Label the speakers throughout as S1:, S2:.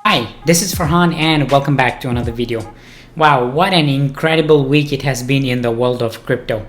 S1: Hi, this is Farhan and welcome back to another video. Wow, what an incredible week it has been in the world of crypto.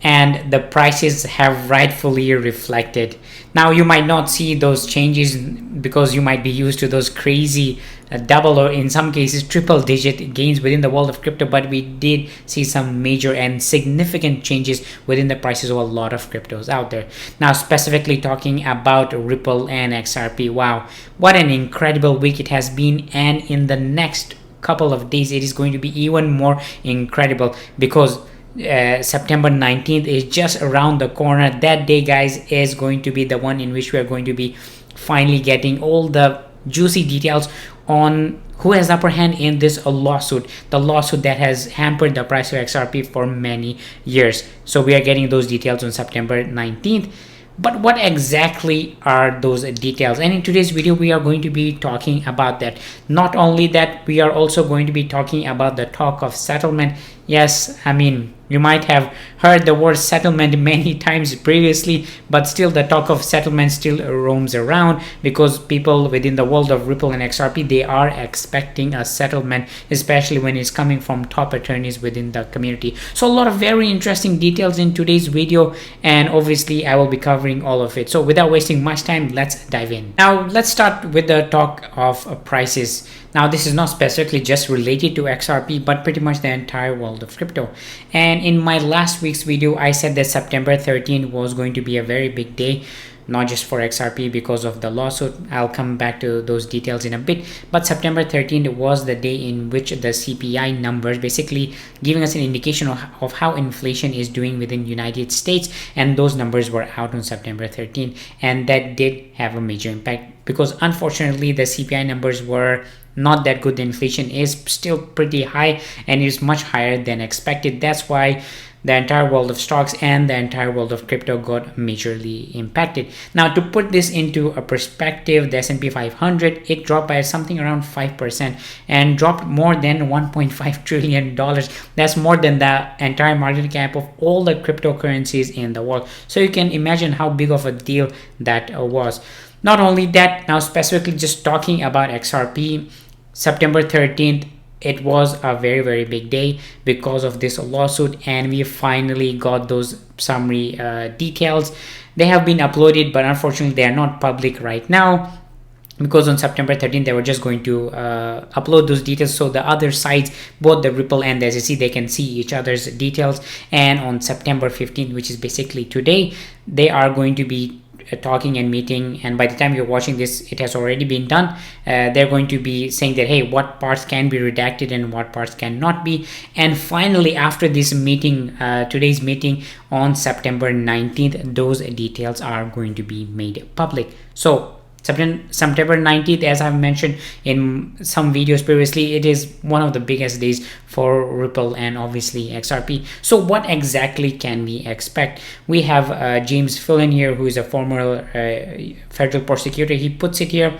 S1: And the prices have rightfully reflected. Now you might not see those changes because you might be used to those crazy double or in some cases triple digit gains within the world of crypto, but we did see some major and significant changes within the prices of a lot of cryptos out there. Now specifically talking about Ripple and XRP, wow, what an incredible week it has been, and in the next couple of days it is going to be even more incredible because September 19th is just around the corner. That day, guys, is going to be the one in which we are going to be finally getting all the juicy details on who has upper hand in this lawsuit, the lawsuit that has hampered the price of XRP for many years. So we are getting those details on September 19th. But what exactly are those details? And in today's video we are going to be talking about that. Not only that, we are also going to be talking about the talk of settlement. Yes, I mean, you might have heard the word settlement many times previously, but still the talk of settlement still roams around because people within the world of Ripple and XRP, they are expecting a settlement, especially when it's coming from top attorneys within the community. So a lot of very interesting details in today's video, and obviously I will be covering all of it. So without wasting much time, let's dive in. Now let's start with the talk of prices. Now this is not specifically just related to XRP, but pretty much the entire world of crypto. And in my last week's video, I said that September 13th was going to be a very big day, not just for XRP because of the lawsuit. I'll come back to those details in a bit. But September 13th was the day in which the CPI numbers, basically giving us an indication of how inflation is doing within United States. And those numbers were out on September 13th. And that did have a major impact because unfortunately the CPI numbers were not that good. The inflation is still pretty high and is much higher than expected. That's why the entire world of stocks and the entire world of crypto got majorly impacted. Now to put this into a perspective, the S&P 500, it dropped by something around 5% and dropped more than $1.5 trillion. That's more than the entire market cap of all the cryptocurrencies in the world. So you can imagine how big of a deal that was. Not only that, now specifically just talking about XRP, September 13th, it was a very big day because of this lawsuit, and we finally got those summary details. They have been uploaded, but unfortunately they are not public right now because on September 13th they were just going to upload those details so the other sides, both the Ripple and the SEC, they can see each other's details. And on September 15th, which is basically today, they are going to be talking and meeting, and by the time you're watching this it has already been done. They're going to be saying that, hey, what parts can be redacted and what parts cannot be. And finally, after this meeting, today's meeting on September 19th, those details are going to be made public. So September 19th, as I've mentioned in some videos previously, it is one of the biggest days for Ripple and obviously XRP. So what exactly can we expect? We have James Phelan here, who is a former federal prosecutor. He puts it here.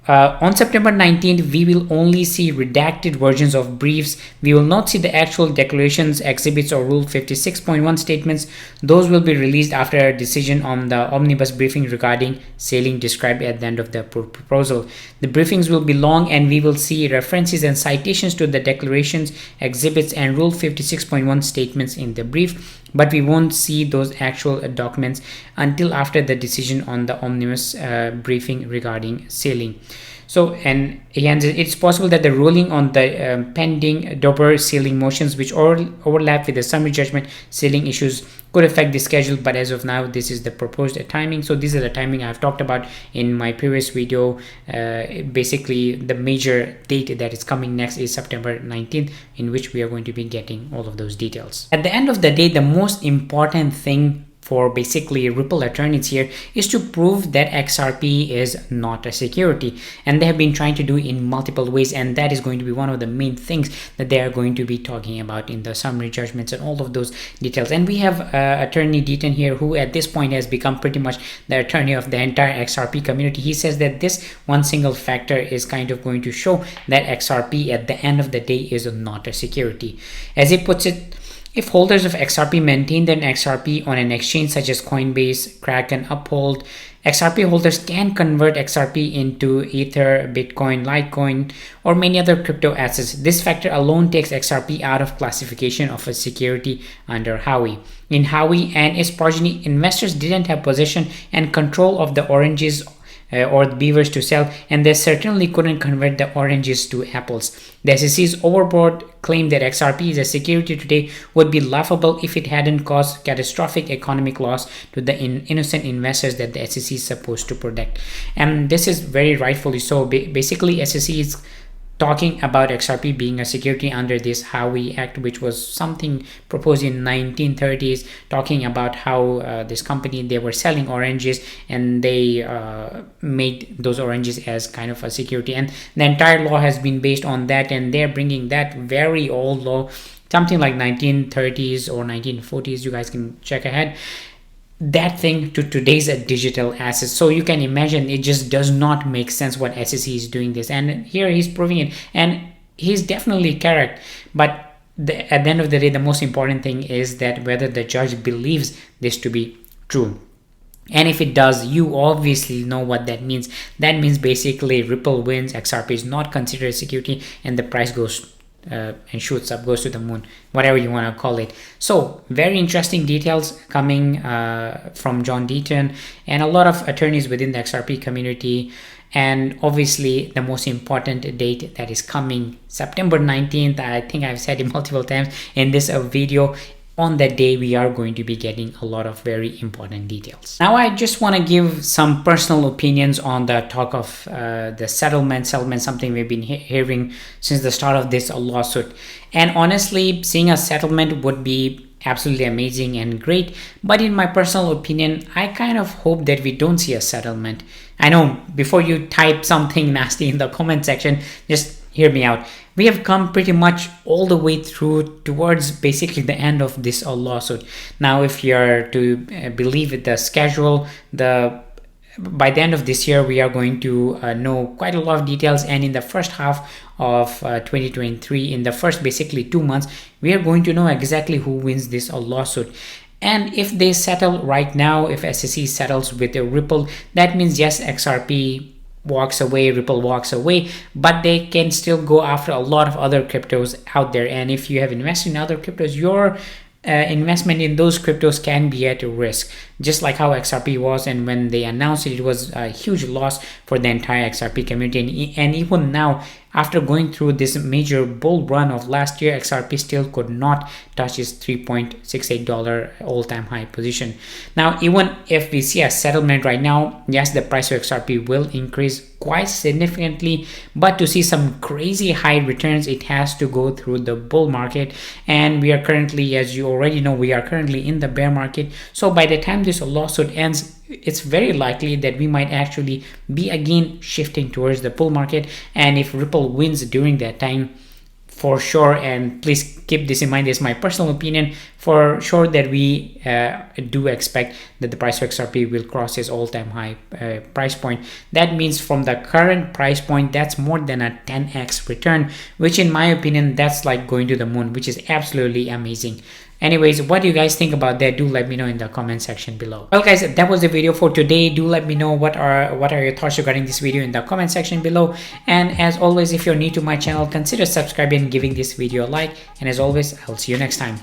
S1: On September 19th, we will only see redacted versions of briefs. We will not see the actual declarations, exhibits, or Rule 56.1 statements. Those will be released after a decision on the omnibus briefing regarding sailing described at the end of the proposal. The briefings will be long, and we will see references and citations to the declarations, exhibits, and Rule 56.1 statements in the brief, but we won't see those actual documents until after the decision on the omnibus briefing regarding sailing. So, and again, it's possible that the ruling on the pending Dober sealing motions, which overlap with the summary judgment sealing issues, could affect the schedule, but as of now this is the proposed timing. So this is the timing I've talked about in my previous video. Basically the major date that is coming next is September 19th, in which we are going to be getting all of those details. At the end of the day, the most important thing for basically Ripple attorneys here is to prove that XRP is not a security, and they have been trying to do it in multiple ways, and that is going to be one of the main things that they are going to be talking about in the summary judgments and all of those details. And we have attorney Deaton here, who at this point has become pretty much the attorney of the entire XRP community. He says that this one single factor is kind of going to show that XRP at the end of the day is not a security. As he puts it, If holders of XRP maintain their XRP on an exchange such as Coinbase, Kraken, Uphold, XRP holders can convert XRP into Ether, Bitcoin, Litecoin, or many other crypto assets. This factor alone takes XRP out of classification of a security under Howey. In Howey and its progeny, investors didn't have possession and control of the oranges or the beavers to sell, and they certainly couldn't convert the oranges to apples. The SEC's overboard claim that XRP is a security today would be laughable if it hadn't caused catastrophic economic loss to the innocent investors that the SEC is supposed to protect. And this is very rightfully so. Basically, SEC is talking about XRP being a security under this Howey Act, which was something proposed in 1930s, talking about how this company, they were selling oranges and they made those oranges as kind of a security, and the entire law has been based on that, and they're bringing that very old law, something like 1930s or 1940s, you guys can check ahead, that thing to today's digital assets. So you can imagine it just does not make sense what SEC is doing this, and here he's proving it, and he's definitely correct. But at the end of the day, the most important thing is that whether the judge believes this to be true. And if it does, you obviously know what that means. That means basically Ripple wins, XRP is not considered a security, and the price goes and shoots up, goes to the moon, whatever you want to call it. So very interesting details coming from John Deaton and a lot of attorneys within the XRP community. And obviously the most important date that is coming, September 19th. I think I've said it multiple times in this video. On that day, we are going to be getting a lot of very important details. Now, I just want to give some personal opinions on the talk of the settlement, something we've been hearing since the start of this lawsuit. And honestly, seeing a settlement would be absolutely amazing and great. But in my personal opinion, I kind of hope that we don't see a settlement. I know, before you type something nasty in the comment section, just hear me out. We have come pretty much all the way through towards basically the end of this lawsuit. Now, if you're to believe the schedule, by the end of this year, we are going to know quite a lot of details. And in the first half of 2023, in the first basically 2 months, we are going to know exactly who wins this lawsuit. And if they settle right now, if SEC settles with Ripple, that means yes, XRP walks away, Ripple walks away, but they can still go after a lot of other cryptos out there. And if you have invested in other cryptos, your investment in those cryptos can be at risk, just like how XRP was. And when they announced it, it was a huge loss for the entire XRP community. And even now, after going through this major bull run of last year, XRP still could not touch its $3.68 all-time high position. Now, even if we see a settlement right now, yes, the price of XRP will increase quite significantly, but to see some crazy high returns, it has to go through the bull market. And we are currently, as you already know, we are currently in the bear market. So by the time this lawsuit ends, it's very likely that we might actually be again shifting towards the bull market. And if Ripple wins during that time, for sure, and please keep this in mind, this is my personal opinion, for sure that we do expect that the price of XRP will cross its all-time high price point. That means from the current price point, that's more than a 10x return, which in my opinion, that's like going to the moon, which is absolutely amazing. Anyways, what do you guys think about that? Do let me know in the comment section below. Well guys, that was the video for today. Do let me know what are your thoughts regarding this video in the comment section below. And as always, if you're new to my channel, consider subscribing and giving this video a like. And as always, I'll see you next time.